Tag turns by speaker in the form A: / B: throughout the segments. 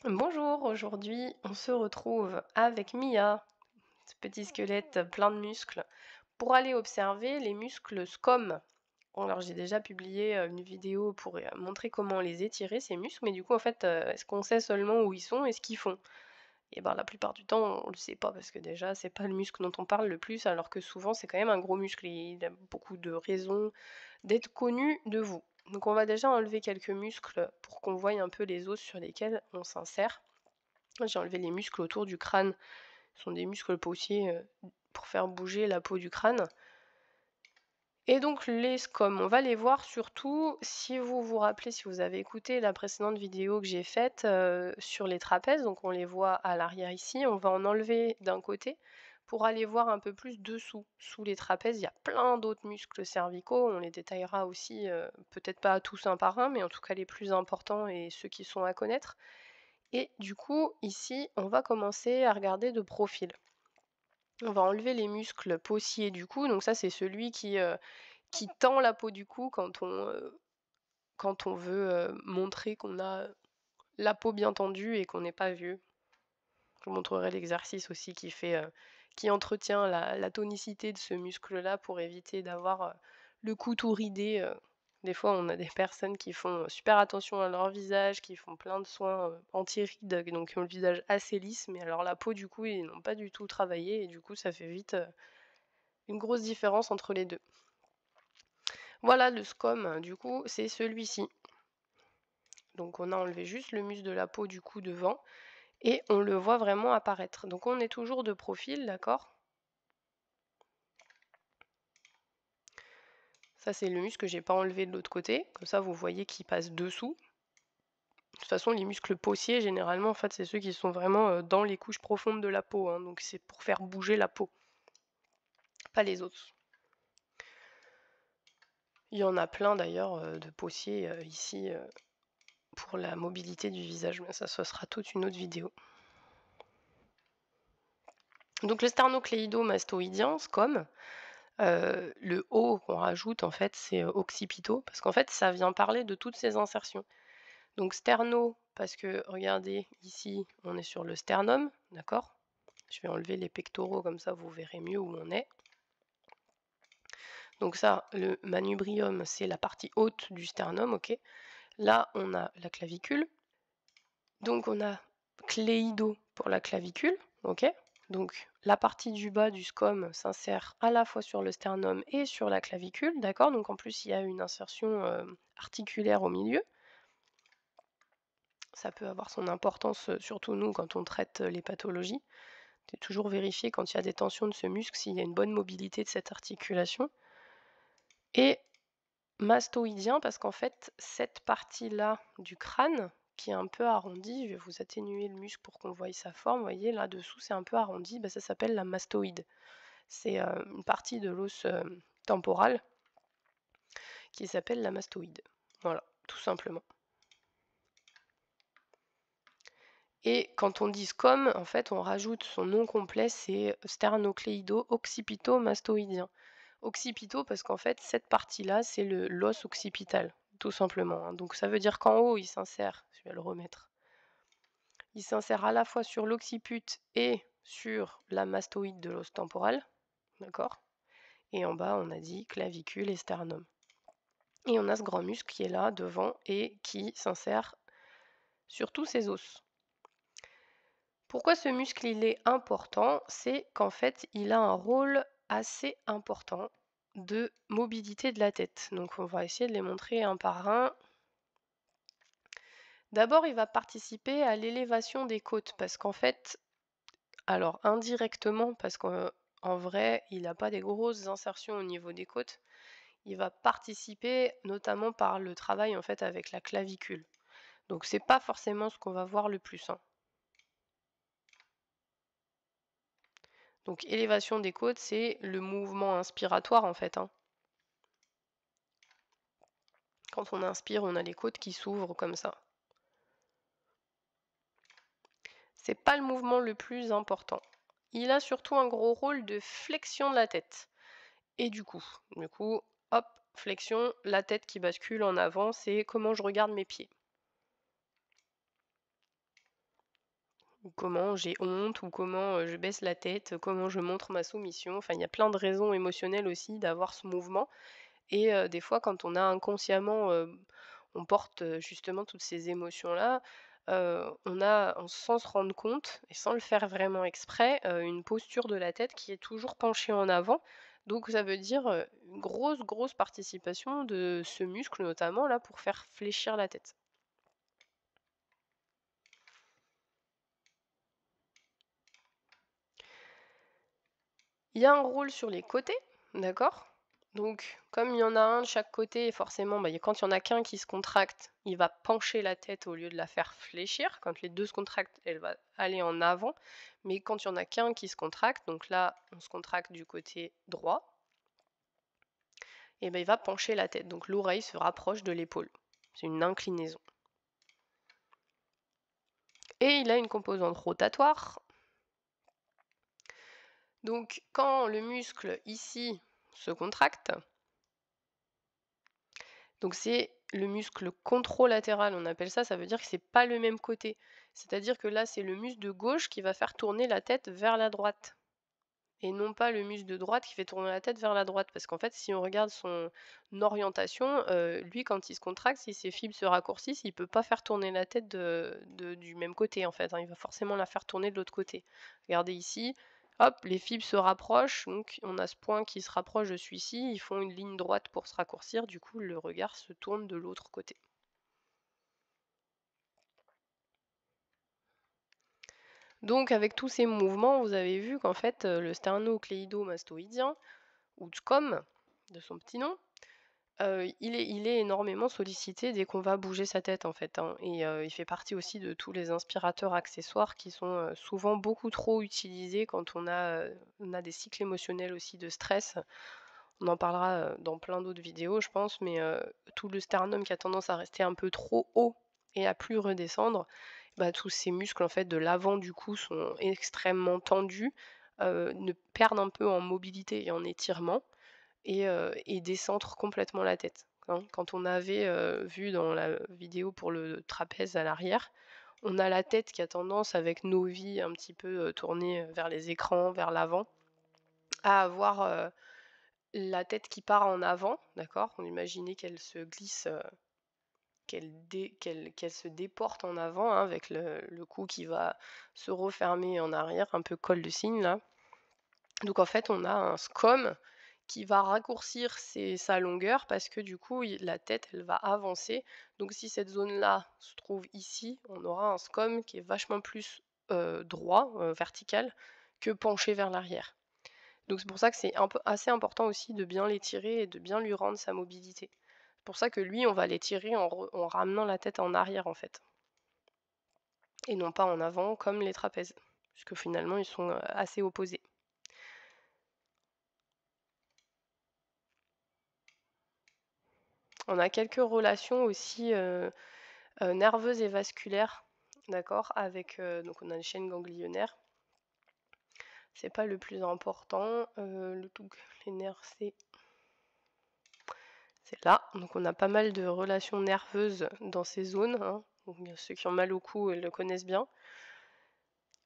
A: Bonjour, aujourd'hui on se retrouve avec Mia, ce petit squelette plein de muscles, pour aller observer les muscles SCOM. Bon, alors j'ai déjà publié une vidéo pour montrer comment les étirer, ces muscles, mais du coup en fait, est-ce qu'on sait seulement où ils sont et ce qu'ils font? Et ben la plupart du temps on le sait pas parce que déjà c'est pas le muscle dont on parle le plus alors que souvent c'est quand même un gros muscle et il a beaucoup de raisons d'être connu de vous. Donc on va déjà enlever quelques muscles pour qu'on voie un peu les os sur lesquels on s'insère. J'ai enlevé les muscles autour du crâne. Ce sont des muscles paussiers pour faire bouger la peau du crâne. Et donc les SCOM, on va les voir surtout si vous vous rappelez, si vous avez écouté la précédente vidéo que j'ai faite sur les trapèzes. Donc on les voit à l'arrière ici. On va en enlever d'un côté pour aller voir un peu plus dessous. Sous les trapèzes, il y a plein d'autres muscles cervicaux. On les détaillera aussi, peut-être pas tous un par un, mais en tout cas les plus importants et ceux qui sont à connaître. Et du coup, ici, on va commencer à regarder de profil. On va enlever les muscles paussiers du cou. Donc ça, c'est celui qui tend la peau du cou quand on veut montrer qu'on a la peau bien tendue et qu'on n'est pas vieux. Je vous montrerai l'exercice aussi qui entretient la tonicité de ce muscle-là pour éviter d'avoir le cou tout ridé. Des fois, on a des personnes qui font super attention à leur visage, qui font plein de soins anti-rides, donc qui ont le visage assez lisse, mais alors la peau, du coup, ils n'ont pas du tout travaillé, et du coup, ça fait vite une grosse différence entre les deux. Voilà, le SCOM, du coup, c'est celui-ci. Donc on a enlevé juste le muscle de la peau du cou devant, et on le voit vraiment apparaître. Donc on est toujours de profil, d'accord? Ça, c'est le muscle que j'ai pas enlevé de l'autre côté. Comme ça, vous voyez qu'il passe dessous. De toute façon, les muscles paussiers, généralement, en fait, c'est ceux qui sont vraiment dans les couches profondes de la peau. Hein, donc c'est pour faire bouger la peau, pas les autres. Il y en a plein d'ailleurs de paussiers ici pour la mobilité du visage, mais ça, ce sera toute une autre vidéo. Donc le sternocléido-mastoïdien, SCOM, le O qu'on rajoute, en fait, c'est occipito, parce qu'en fait, ça vient parler de toutes ces insertions. Donc sterno, parce que, regardez, ici, on est sur le sternum, d'accord? Je vais enlever les pectoraux, comme ça, vous verrez mieux où on est. Donc ça, le manubrium, c'est la partie haute du sternum, ok? Là, on a la clavicule. Donc on a cléido pour la clavicule, ok? Donc la partie du bas du SCOM s'insère à la fois sur le sternum et sur la clavicule, d'accord? Donc en plus il y a une insertion articulaire au milieu. Ça peut avoir son importance, surtout nous quand on traite les pathologies. C'est toujours vérifier quand il y a des tensions de ce muscle s'il y a une bonne mobilité de cette articulation. Et mastoïdien parce qu'en fait cette partie-là du crâne qui est un peu arrondi, je vais vous atténuer le muscle pour qu'on voie sa forme, vous voyez là-dessous c'est un peu arrondi, ça s'appelle la mastoïde. C'est une partie de l'os temporal qui s'appelle la mastoïde. Voilà, tout simplement. Et quand on dit SCOM, en fait, on rajoute son nom complet, c'est sternocléido-occipito-mastoïdien. Occipito parce qu'en fait, cette partie-là, c'est l'os occipital, tout simplement. Hein. Donc ça veut dire qu'en haut, il s'insère, je vais le remettre, il s'insère à la fois sur l'occiput et sur la mastoïde de l'os temporal, d'accord? Et en bas, on a dit clavicule et sternum. Et on a ce grand muscle qui est là, devant, et qui s'insère sur tous ces os. Pourquoi ce muscle il est important? C'est qu'en fait, il a un rôle assez important de mobilité de la tête. Donc on va essayer de les montrer un par un. D'abord, il va participer à l'élévation des côtes parce qu'en fait, alors indirectement, parce qu'en vrai, il n'a pas des grosses insertions au niveau des côtes, il va participer notamment par le travail en fait avec la clavicule. Donc c'est pas forcément ce qu'on va voir le plus. Hein. Donc élévation des côtes, c'est le mouvement inspiratoire en fait. Hein. Quand on inspire, on a les côtes qui s'ouvrent comme ça. C'est pas le mouvement le plus important. Il a surtout un gros rôle de flexion de la tête. Et du coup, hop, flexion, la tête qui bascule en avant, c'est comment je regarde mes pieds. ou comment j'ai honte, ou comment, je baisse la tête, comment je montre ma soumission. Enfin, il y a plein de raisons émotionnelles aussi d'avoir ce mouvement et des fois quand on a inconsciemment, on porte, justement toutes ces émotions-là, on a sans se rendre compte et sans le faire vraiment exprès, une posture de la tête qui est toujours penchée en avant. Donc ça veut dire, une grosse, grosse participation de ce muscle notamment là pour faire fléchir la tête. Il y a un rôle sur les côtés, d'accord? Donc, comme il y en a un de chaque côté, forcément, bah, quand il y en a qu'un qui se contracte, il va pencher la tête au lieu de la faire fléchir. Quand les 2 se contractent, elle va aller en avant. Mais quand il y en a qu'un qui se contracte, donc là, on se contracte du côté droit, et ben, il va pencher la tête. Donc l'oreille se rapproche de l'épaule. C'est une inclinaison. Et il a une composante rotatoire. Donc quand le muscle ici se contracte, donc c'est le muscle contralatéral, on appelle ça, ça veut dire que c'est pas le même côté. C'est-à-dire que là, c'est le muscle de gauche qui va faire tourner la tête vers la droite et non pas le muscle de droite qui fait tourner la tête vers la droite. Parce qu'en fait, si on regarde son orientation, lui, quand il se contracte, si ses fibres se raccourcissent, il peut pas faire tourner la tête du même côté, en fait, hein. Il va forcément la faire tourner de l'autre côté. Regardez ici, hop, les fibres se rapprochent, donc on a ce point qui se rapproche de celui-ci, ils font une ligne droite pour se raccourcir, du coup, le regard se tourne de l'autre côté. Donc avec tous ces mouvements, vous avez vu qu'en fait, le sternocléido-mastoïdien, ou SCOM de son petit nom, il est énormément sollicité dès qu'on va bouger sa tête en fait, hein, et il fait partie aussi de tous les inspirateurs accessoires qui sont, souvent beaucoup trop utilisés quand on a des cycles émotionnels aussi de stress. On en parlera, dans plein d'autres vidéos je pense, mais tout le sternum qui a tendance à rester un peu trop haut et à plus redescendre, bah, tous ces muscles en fait de l'avant du cou sont extrêmement tendus, ne perdent un peu en mobilité et en étirement et décentre complètement la tête, hein. Quand on avait, vu dans la vidéo pour le trapèze à l'arrière, on a la tête qui a tendance avec nos vies un petit peu, tournées, vers les écrans, vers l'avant, à avoir, la tête qui part en avant, d'accord? On imaginait qu'elle se glisse, qu'elle se déporte en avant, hein, avec le cou qui va se refermer en arrière, un peu col de cygne là. Donc en fait, on a un SCOM qui va raccourcir sa longueur parce que du coup, la tête, elle va avancer. Donc si cette zone-là se trouve ici, on aura un SCOM qui est vachement plus droit, vertical, que penché vers l'arrière. Donc c'est pour ça que c'est un peu assez important aussi de bien l'étirer et de bien lui rendre sa mobilité. C'est pour ça que lui, on va l'étirer en ramenant la tête en arrière en fait, et non pas en avant comme les trapèzes, puisque finalement ils sont assez opposés. On a quelques relations aussi nerveuses et vasculaires, d'accord, avec donc on a les chaînes ganglionnaires. C'est pas le plus important, les nerfs c'est là. Donc on a pas mal de relations nerveuses dans ces zones, hein. Donc ceux qui ont mal au cou, le connaissent bien.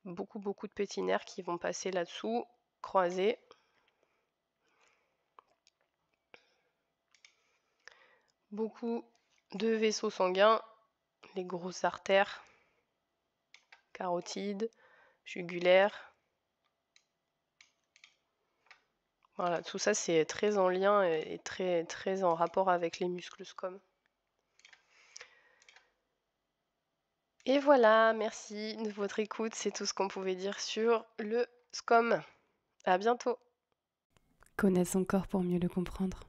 A: Beaucoup, beaucoup de petits nerfs qui vont passer là-dessous, croisés. Beaucoup de vaisseaux sanguins, les grosses artères, carotides, jugulaires. Voilà, tout ça c'est très en lien et très, très en rapport avec les muscles SCOM. Et voilà, merci de votre écoute, c'est tout ce qu'on pouvait dire sur le SCOM. À bientôt.
B: Connaître son corps pour mieux le comprendre.